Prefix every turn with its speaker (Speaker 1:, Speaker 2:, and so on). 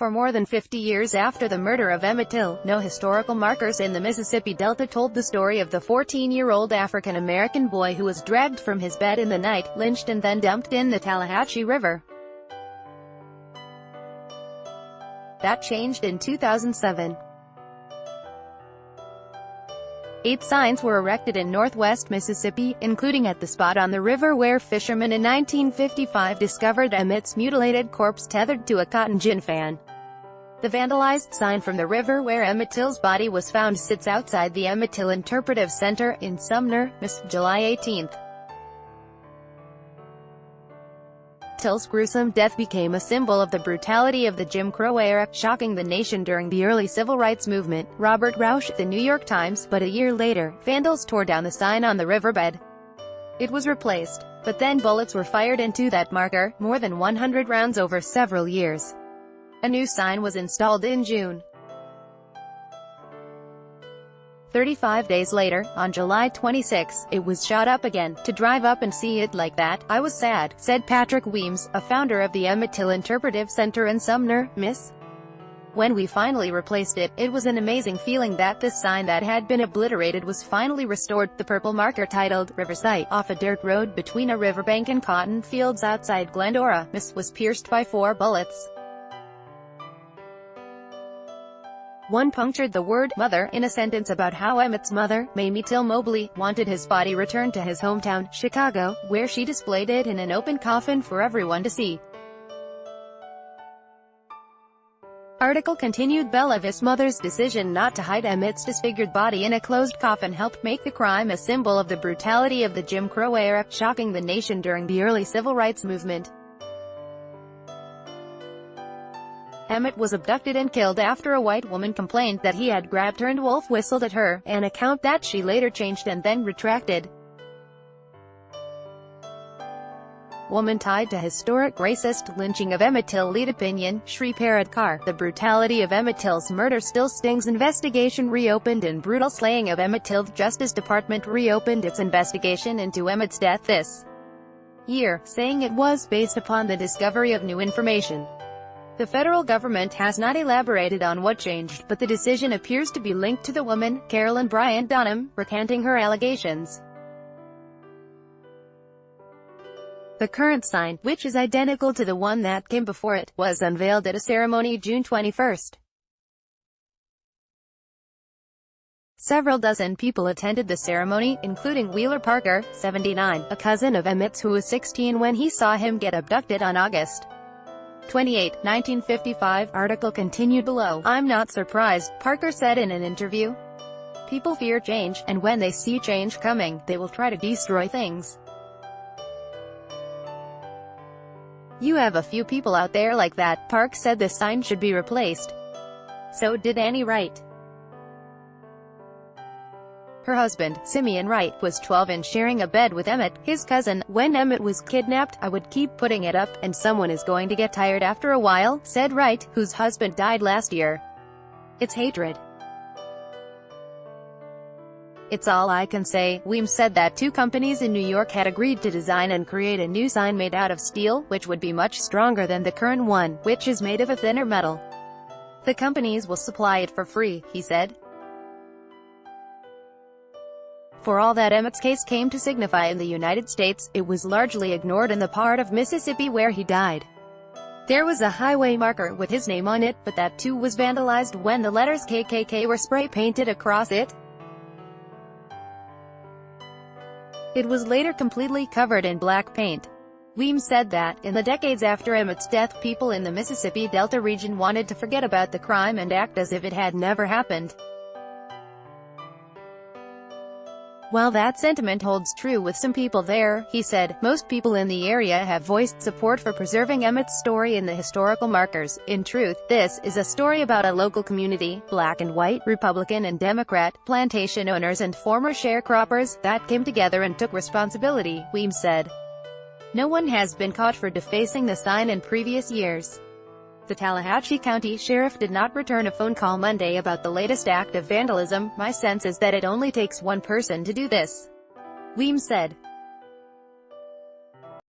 Speaker 1: For more than 50 years after the murder of Emmett Till, no historical markers in the Mississippi Delta told the story of the 14-year-old African-American boy who was dragged from his bed in the night, lynched and then dumped in the Tallahatchie River. That changed in 2007. 8 signs were erected in northwest Mississippi, including at the spot on the river where fishermen in 1955 discovered Emmett's mutilated corpse tethered to a cotton gin fan. The vandalized sign from the river where Emmett Till's body was found sits outside the Emmett Till Interpretive Center in Sumner, Miss, July 18. Till's gruesome death became a symbol of the brutality of the Jim Crow era, shocking the nation during the early civil rights movement. Robert Rausch, The New York Times. But a year later, vandals tore down the sign on the riverbed. It was replaced. But then bullets were fired into that marker, more than 100 rounds over several years. A new sign was installed in June. 35 days later, on July 26, it was shot up again. To drive up and see it like that, I was sad, said Patrick Weems, a founder of the Emmett Till Interpretive Center in Sumner, Miss. When we finally replaced it, it was an amazing feeling that this sign that had been obliterated was finally restored. The purple marker titled Riverside, off a dirt road between a riverbank and cotton fields outside Glendora, Miss, was pierced by 4 bullets. One punctured the word mother in a sentence about how Emmett's mother, Mamie Till Mobley, wanted his body returned to his hometown, Chicago, where she displayed it in an open coffin for everyone to see. Article continued. Bellavis' mother's decision not to hide Emmett's disfigured body in a closed coffin helped make the crime a symbol of the brutality of the Jim Crow era, shocking the nation during the early civil rights movement. Emmett was abducted and killed after a white woman complained that he had grabbed her and wolf whistled at her, an account that she later changed and then retracted. Woman tied to historic racist lynching of Emmett Till. Lead opinion, Shri Parad Kaur. The brutality of Emmett Till's murder still stings. Investigation reopened in brutal slaying of Emmett Till. Justice Department reopened its investigation into Emmett's death this year, saying it was based upon the discovery of new information. The federal government has not elaborated on what changed, but the decision appears to be linked to the woman, Carolyn Bryant Dunham, recanting her allegations. The current sign, which is identical to the one that came before it, was unveiled at a ceremony June 21. Several dozen people attended the ceremony, including Wheeler Parker, 79, a cousin of Emmett's who was 16 when he saw him get abducted on August 28, 1955. Article continued below. I'm not surprised, Parker said in an interview. People fear change, and when they see change coming, they will try to destroy things. You have a few people out there like that. Park said the sign should be replaced. So did Annie Wright. Her husband, Simeon Wright, was 12 and sharing a bed with Emmett, his cousin. When Emmett was kidnapped, I would keep putting it up, and someone is going to get tired after a while, said Wright, whose husband died last year. It's hatred. It's all I can say. Weems said that 2 companies in New York had agreed to design and create a new sign made out of steel, which would be much stronger than the current one, which is made of a thinner metal. The companies will supply it for free, he said. For all that Emmett's case came to signify in the United States, it was largely ignored in the part of Mississippi where he died. There was a highway marker with his name on it, but that too was vandalized when the letters KKK were spray-painted across it. It was later completely covered in black paint. Weems said that, in the decades after Emmett's death, people in the Mississippi Delta region wanted to forget about the crime and act as if it had never happened. While that sentiment holds true with some people there, he said, most people in the area have voiced support for preserving Emmett's story in the historical markers. In truth, this is a story about a local community, black and white, Republican and Democrat, plantation owners and former sharecroppers, that came together and took responsibility, Weems said. No one has been caught for defacing the sign in previous years. The Tallahatchie County Sheriff did not return a phone call Monday about the latest act of vandalism. My sense is that it only takes one person to do this, Weems said.